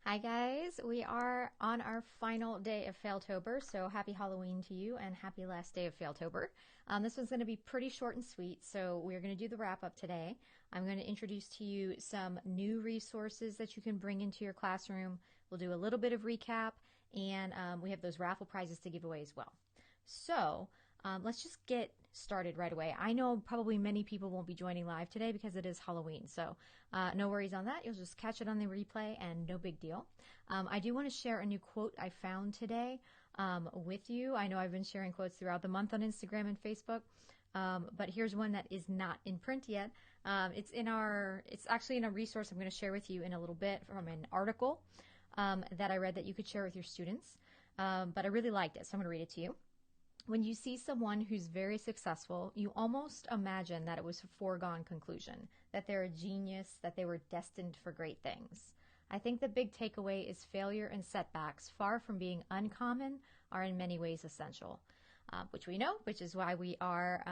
Hi guys, we are on our final day of Failtober, so happy Halloween to you and happy last day of Failtober. This one's going to be pretty short and sweet, so we're going to do the wrap up today. I'm going to introduce to you some new resources that you can bring into your classroom. We'll do a little bit of recap, and we have those raffle prizes to give away as well. So let's just get started right away. I know probably many people won't be joining live today because it is Halloween, so no worries on that. You'll just catch it on the replay and no big deal. I do want to share a new quote I found today with you. I know I've been sharing quotes throughout the month on Instagram and Facebook, but here's one that is not in print yet. It's actually in a resource I'm going to share with you in a little bit from an article that I read that you could share with your students. But I really liked it, so I'm going to read it to you. When you see someone who's very successful, you almost imagine that it was a foregone conclusion, that they're a genius, that they were destined for great things. I think the big takeaway is failure and setbacks, far from being uncommon, are in many ways essential, which we know, which is why we are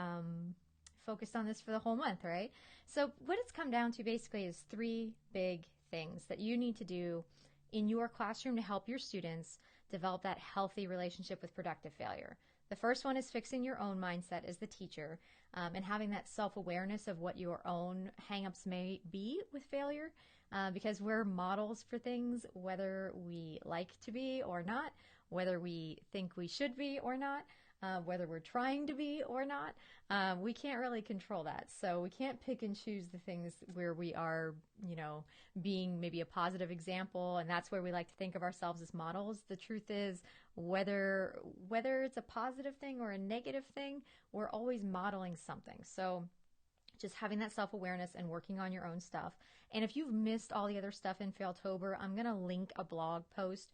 focused on this for the whole month, right? So what it's come down to basically is three big things that you need to do in your classroom to help your students develop that healthy relationship with productive failure. The first one is fixing your own mindset as the teacher and having that self-awareness of what your own hangups may be with failure because we're models for things, whether we like to be or not, whether we think we should be or not, whether we're trying to be or not. We can't really control that. So we can't pick and choose the things where we are, being maybe a positive example, and that's where we like to think of ourselves as models. The truth is, whether it's a positive thing or a negative thing, we're always modeling something. So just having that self-awareness and working on your own stuff. And if you've missed all the other stuff in Failtober, I'm going to link a blog post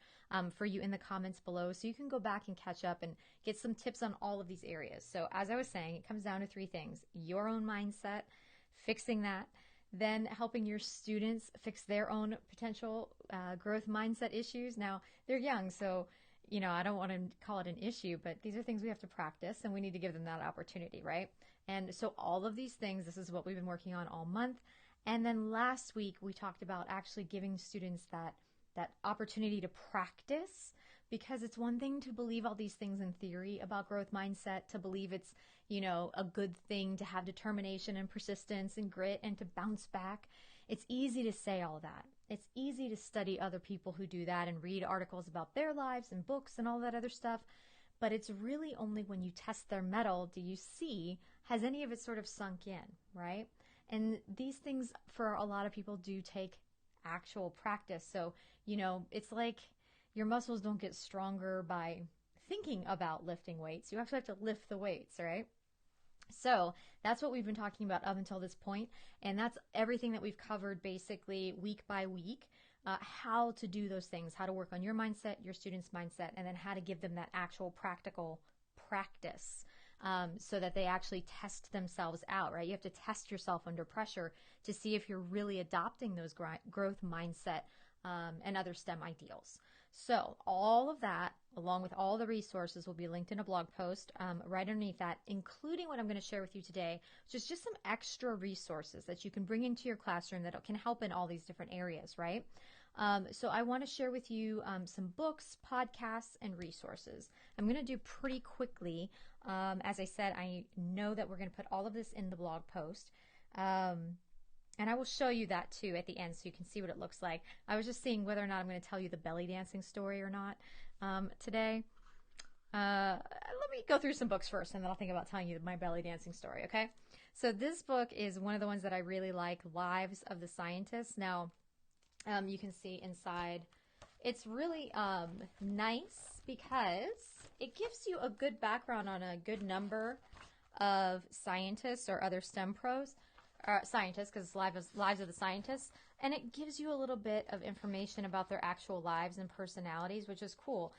for you in the comments below so you can go back and catch up and get some tips on all of these areas. So as I was saying, it comes down to three things: your own mindset, fixing that, then helping your students fix their own potential growth mindset issues. Now, they're young, so I don't want to call it an issue, but these are things we have to practice and we need to give them that opportunity, right? And so all of these things, this is what we've been working on all month. And then last week we talked about actually giving students that opportunity to practice, because it's one thing to believe all these things in theory about growth mindset, to believe it's, a good thing to have determination and persistence and grit and to bounce back. It's easy to say all that. It's easy to study other people who do that and read articles about their lives and books and all that other stuff. But it's really only when you test their mettle do you see, has any of it sort of sunk in, right? And these things for a lot of people do take actual practice. So, it's like your muscles don't get stronger by thinking about lifting weights. You actually have to lift the weights, right? So that's what we've been talking about up until this point, and that's everything that we've covered basically week by week, how to do those things, how to work on your mindset, your students' mindset, and then how to give them that actual practical practice so that they actually test themselves out, right? You have to test yourself under pressure to see if you're really adopting those growth mindset and other STEM ideals. So all of that, along with all the resources, will be linked in a blog post right underneath that, including what I'm going to share with you today, which is just some extra resources that you can bring into your classroom that can help in all these different areas, right? So I want to share with you some books, podcasts, and resources. I'm going to do pretty quickly. As I said, I know that we're going to put all of this in the blog post. And I will show you that too at the end so you can see what it looks like. I was just seeing whether or not I'm going to tell you the belly dancing story or not today. Let me go through some books first and then I'll think about telling you my belly dancing story, okay? So this book is one of the ones that I really like, Lives of the Scientists. Now, you can see inside, it's really nice because it gives you a good background on a good number of scientists or other STEM pros. Scientists, because it's lives of the scientists, and it gives you a little bit of information about their actual lives and personalities, which is cool.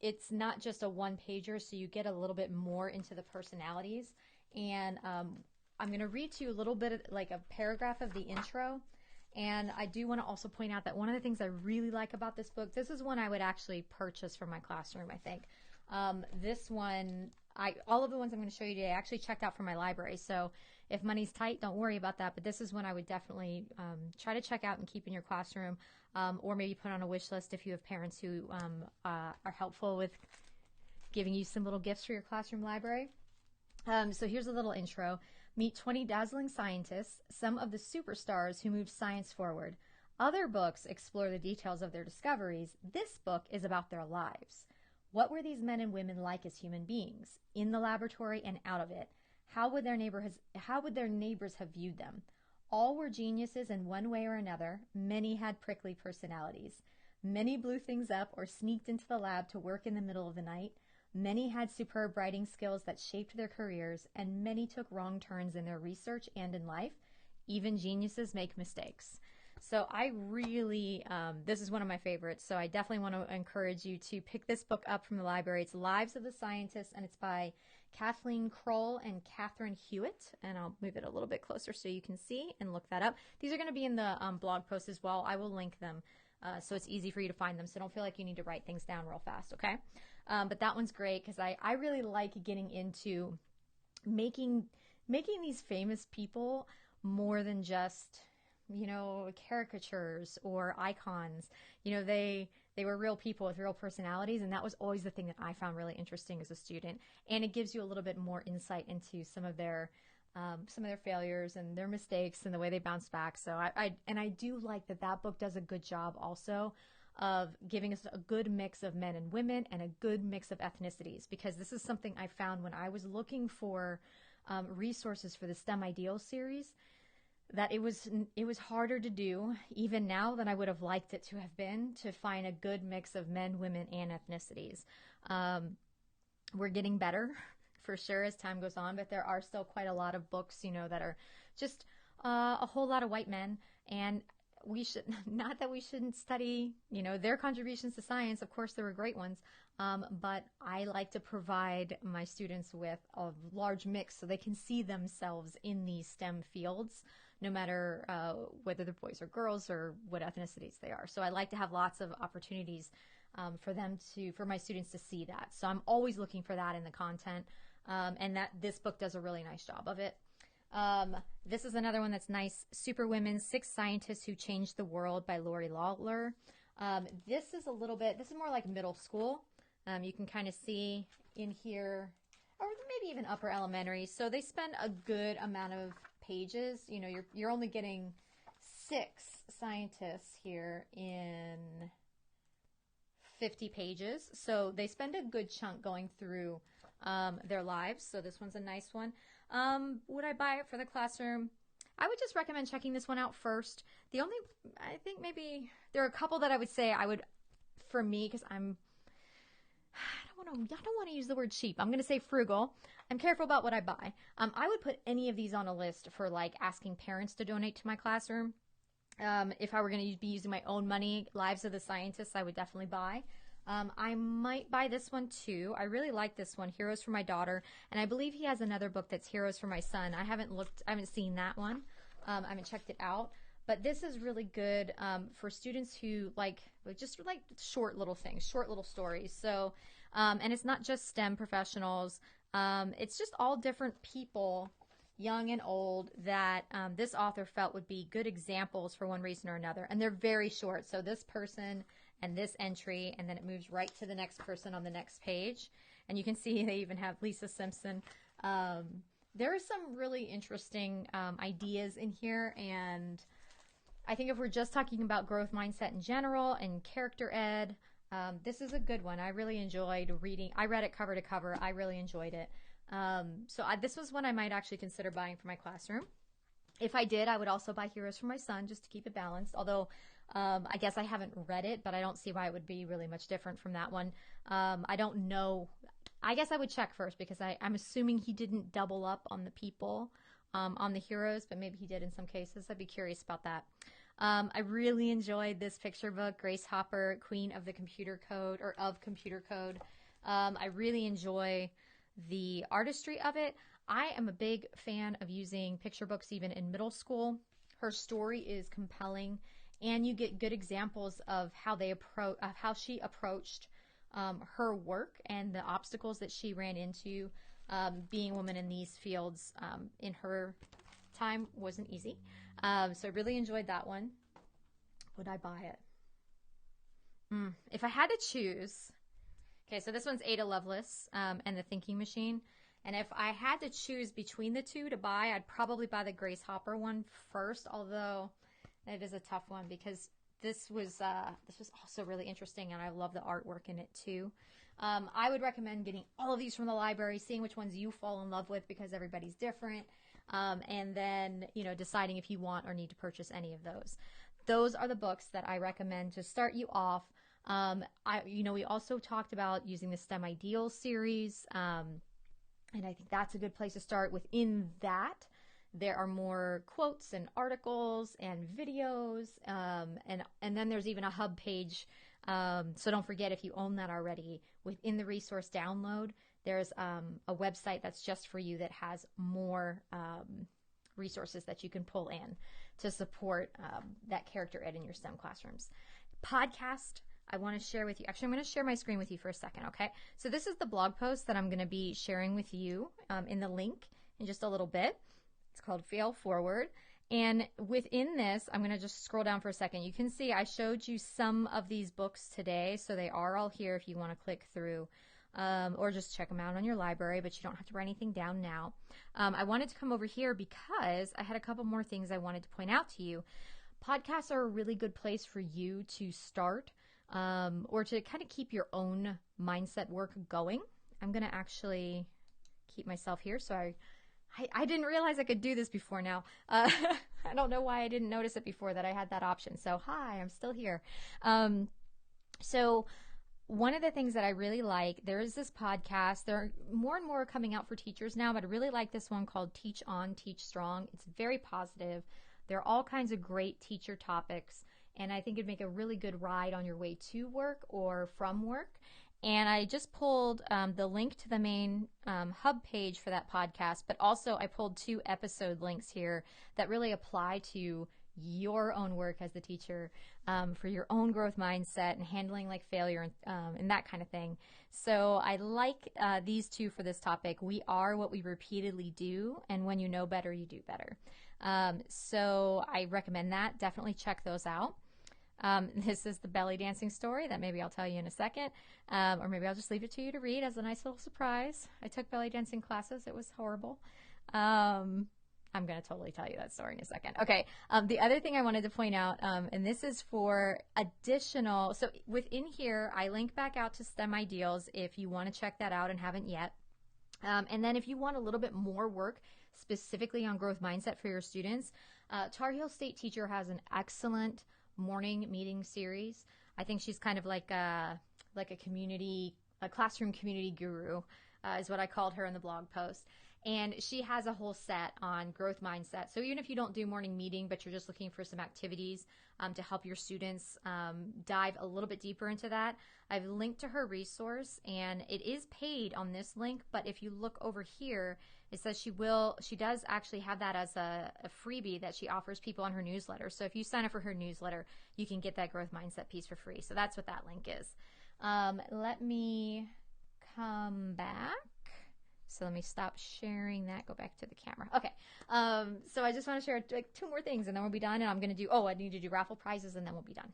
It's not just a one-pager, so you get a little bit more into the personalities. And I'm going to read to you a little bit of, like, a paragraph of the intro. And I do want to also point out that one of the things I really like about this book, this is one I would actually purchase for my classroom, I think. This one, all of the ones I'm going to show you today, I actually checked out from my library. So if money's tight, don't worry about that. But this is one I would definitely try to check out and keep in your classroom. or maybe put on a wish list if you have parents who are helpful with giving you some little gifts for your classroom library. So here's a little intro. Meet 20 dazzling scientists, some of the superstars who moved science forward. Other books explore the details of their discoveries. This book is about their lives. What were these men and women like as human beings, in the laboratory and out of it? How would their neighbors have viewed them? All were geniuses in one way or another. Many had prickly personalities. Many blew things up or sneaked into the lab to work in the middle of the night. Many had superb writing skills that shaped their careers, and many took wrong turns in their research and in life. Even geniuses make mistakes. So I really, this is one of my favorites, so I definitely want to encourage you to pick this book up from the library. It's Lives of the Scientists, and it's by Kathleen Kroll and Catherine Hewitt, and I'll move it a little bit closer so you can see and look that up. These are going to be in the blog post as well. I will link them so it's easy for you to find them, so don't feel like you need to write things down real fast, okay? But that one's great because I really like getting into making these famous people more than just, you know, caricatures or icons. You know, they were real people with real personalities, and that was always the thing that I found really interesting as a student. And it gives you a little bit more insight into some of their failures and their mistakes and the way they bounced back. So I do like that book does a good job also of giving us a good mix of men and women and a good mix of ethnicities, because this is something I found when I was looking for resources for the STEM Ideals series, that it was harder to do even now than I would have liked it to have been, to find a good mix of men, women, and ethnicities. We're getting better for sure as time goes on, but there are still quite a lot of books, you know, that are just a whole lot of white men. And we should, not that we shouldn't study, you know, their contributions to science. Of course, there were great ones. But I like to provide my students with a large mix so they can see themselves in these STEM fields, no matter whether they're boys or girls or what ethnicities they are. So I like to have lots of opportunities for my students to see that. So I'm always looking for that in the content, and that this book does a really nice job of it. This is another one that's nice. Superwomen, 6 Scientists Who Changed the World by Lori Lawler. This is more like middle school. You can kind of see in here, or maybe even upper elementary. So they spend a good amount of pages. You know, you're only getting 6 scientists here in 50 pages. So they spend a good chunk going through their lives. So this one's a nice one. Would I buy it for the classroom? I would just recommend checking this one out first. I think maybe there are a couple that I would say for me, because I don't want to use the word cheap. I'm going to say frugal. I'm careful about what I buy. I would put any of these on a list for like asking parents to donate to my classroom. If I were going to be using my own money, Lives of the Scientists, I would definitely buy. I might buy this one too. I really like this one, Heroes for My Daughter. And I believe he has another book that's Heroes for My Son. I haven't seen that one. I haven't checked it out. But this is really good for students who just like short little things, short little stories. So, and it's not just STEM professionals. It's just all different people, young and old, that this author felt would be good examples for one reason or another. And they're very short. So this person and this entry, and then it moves right to the next person on the next page. And you can see they even have Lisa Simpson. There are some really interesting ideas in here, and I think if we're just talking about growth mindset in general and character ed, this is a good one. I really enjoyed reading. I read it cover to cover. I really enjoyed it. This was one I might actually consider buying for my classroom. If I did, I would also buy Heroes for My Son just to keep it balanced. Although I guess I haven't read it, but I don't see why it would be really much different from that one. I don't know. I guess I would check first, because I'm assuming he didn't double up on the people on the heroes, but maybe he did in some cases. I'd be curious about that. I really enjoyed this picture book, Grace Hopper, Queen of the Computer Code, or of Computer Code. I really enjoy the artistry of it. I am a big fan of using picture books even in middle school. Her story is compelling, and you get good examples of how she approached her work and the obstacles that she ran into. Being a woman in these fields in her time wasn't easy. So I really enjoyed that one. Would I buy it? If I had to choose, okay, so this one's Ada Lovelace and the Thinking Machine. And if I had to choose between the two to buy, I'd probably buy the Grace Hopper one first, although it is a tough one because this was also really interesting, and I love the artwork in it too. I would recommend getting all of these from the library, seeing which ones you fall in love with because everybody's different, and then deciding if you want or need to purchase any of those. Those are the books that I recommend to start you off. We also talked about using the STEM Ideals series, and I think that's a good place to start. Within that, there are more quotes and articles and videos, and then there's even a hub page. So don't forget, if you own that already, within the resource download, there's a website that's just for you that has more resources that you can pull in to support that character ed in your STEM classrooms. Podcast, I want to share with you. Actually, I'm going to share my screen with you for a second, okay? So this is the blog post that I'm going to be sharing with you in the link in just a little bit. It's called Failtober. And within this, I'm going to just scroll down for a second. You can see I showed you some of these books today, so they are all here if you want to click through or just check them out on your library, but you don't have to write anything down now. I wanted to come over here because I had a couple more things I wanted to point out to you. Podcasts are a really good place for you to start or to kind of keep your own mindset work going. I'm going to actually keep myself here. So I didn't realize I could do this before now. I don't know why I didn't notice it before that I had that option. So hi, I'm still here. So one of the things that I really like, there is this podcast. There are more and more coming out for teachers now, but I really like this one called Teach On, Teach Strong. It's very positive. There are all kinds of great teacher topics, and I think it'd make a really good ride on your way to work or from work. And I just pulled the link to the main hub page for that podcast, but also I pulled 2 episode links here that really apply to your own work as the teacher, for your own growth mindset and handling like failure and that kind of thing. So I like these 2 for this topic. We are what we repeatedly do, and when you know better, you do better. So I recommend that. Definitely check those out. This is the belly dancing story that maybe I'll tell you in a second, or maybe I'll just leave it to you to read as a nice little surprise. I took belly dancing classes. It was horrible. I'm going to totally tell you that story in a second. Okay. The other thing I wanted to point out, and this is for additional, so within here, I link back out to STEM Ideals if you want to check that out and haven't yet. And then if you want a little bit more work specifically on growth mindset for your students, Tar Heel State Teacher has an excellent morning meeting series. I think she's kind of like a classroom community guru, is what I called her in the blog post. And she has a whole set on growth mindset. So even if you don't do morning meeting, but you're just looking for some activities to help your students dive a little bit deeper into that, I've linked to her resource, and it is paid on this link. But if you look over here, it says she does actually have that as a freebie that she offers people on her newsletter. So if you sign up for her newsletter, you can get that growth mindset piece for free. So that's what that link is. Let me come back. So let me stop sharing that, go back to the camera. Okay, so I just want to share like 2 more things and then we'll be done. And I'm going to do, I need to do raffle prizes and then we'll be done.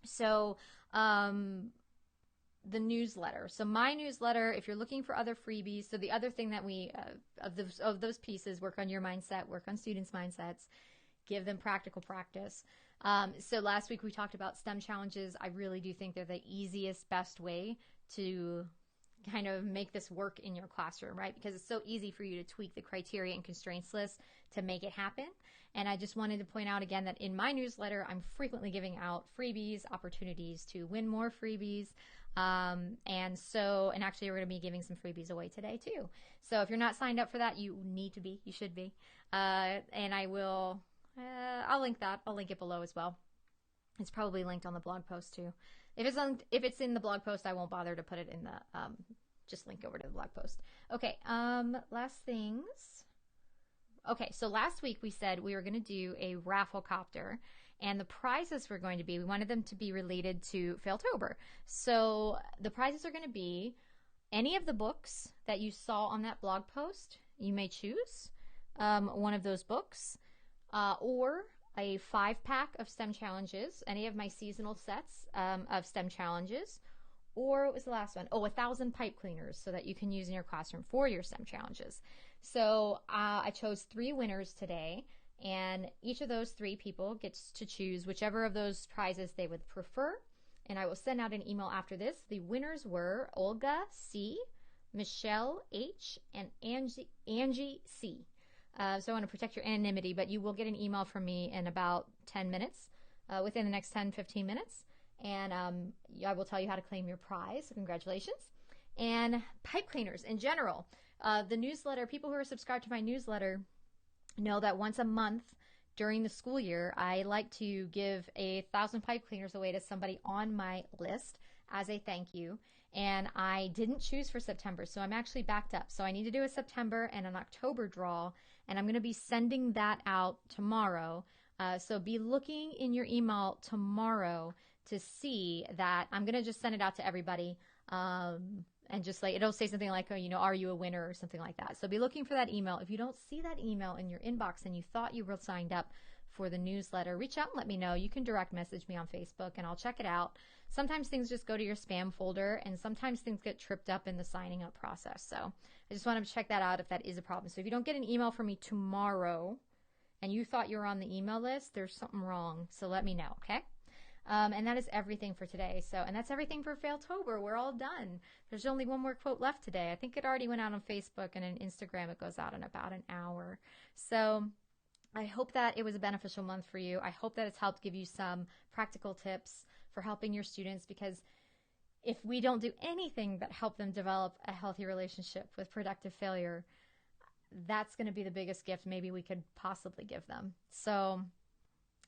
So the newsletter. So my newsletter, if you're looking for other freebies, so the other thing that we, of those pieces, work on your mindset, work on students' mindsets, give them practical practice. So last week we talked about STEM challenges. I really do think they're the easiest, best way to kind of make this work in your classroom, right? Because it's so easy for you to tweak the criteria and constraints list to make it happen. And I just wanted to point out again that in my newsletter, I'm frequently giving out freebies, opportunities to win more freebies. And actually we're going to be giving some freebies away today too. So if you're not signed up for that, you need to be, you should be. And I will, I'll link that. I'll link it below as well. It's probably linked on the blog post too. If it's in the blog post, I won't bother to put it in the, just link over to the blog post. Okay, last things. Okay, so last week we said we were going to do a raffle copter, and the prizes were going to be, we wanted them to be related to Failtober. So the prizes are going to be any of the books that you saw on that blog post. You may choose one of those books, or a 5-pack of STEM challenges, any of my seasonal sets of STEM challenges, or what was the last one? Oh, 1,000 pipe cleaners so that you can use in your classroom for your STEM challenges. So I chose 3 winners today, and each of those 3 people gets to choose whichever of those prizes they would prefer. And I will send out an email after this. The winners were Olga C., Michelle H., and Angie C. So I want to protect your anonymity, but you will get an email from me in about 10 minutes, within the next 10-15 minutes. And I will tell you how to claim your prize. So congratulations. And pipe cleaners in general. The newsletter, people who are subscribed to my newsletter know that once a month during the school year, I like to give 1,000 pipe cleaners away to somebody on my list as a thank you. And I didn't choose for September, so I'm actually backed up. So I need to do a September and an October draw, and I'm going to be sending that out tomorrow. So be looking in your email tomorrow to see that. I'm going to just send it out to everybody. And just like, it'll say something like, oh, are you a winner or something like that. So be looking for that email. If you don't see that email in your inbox and you thought you were signed up for the newsletter, reach out and let me know. You can direct message me on Facebook and I'll check it out. Sometimes things just go to your spam folder, and sometimes things get tripped up in the signing up process. So I just want to check that out if that is a problem. So if you don't get an email from me tomorrow and you thought you were on the email list, there's something wrong. So let me know, okay? And that is everything for today. And that's everything for Failtober. We're all done. There's only one more quote left today. I think it already went out on Facebook, and on Instagram it goes out in about an hour. So I hope that it was a beneficial month for you. I hope that it's helped give you some practical tips for helping your students, because if we don't do anything but help them develop a healthy relationship with productive failure, that's going to be the biggest gift maybe we could possibly give them. So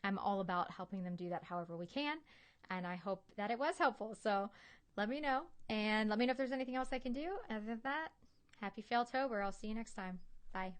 I'm all about helping them do that however we can, and I hope that it was helpful. So let me know, and let me know if there's anything else I can do. Other than that, happy Failtober. I'll see you next time. Bye.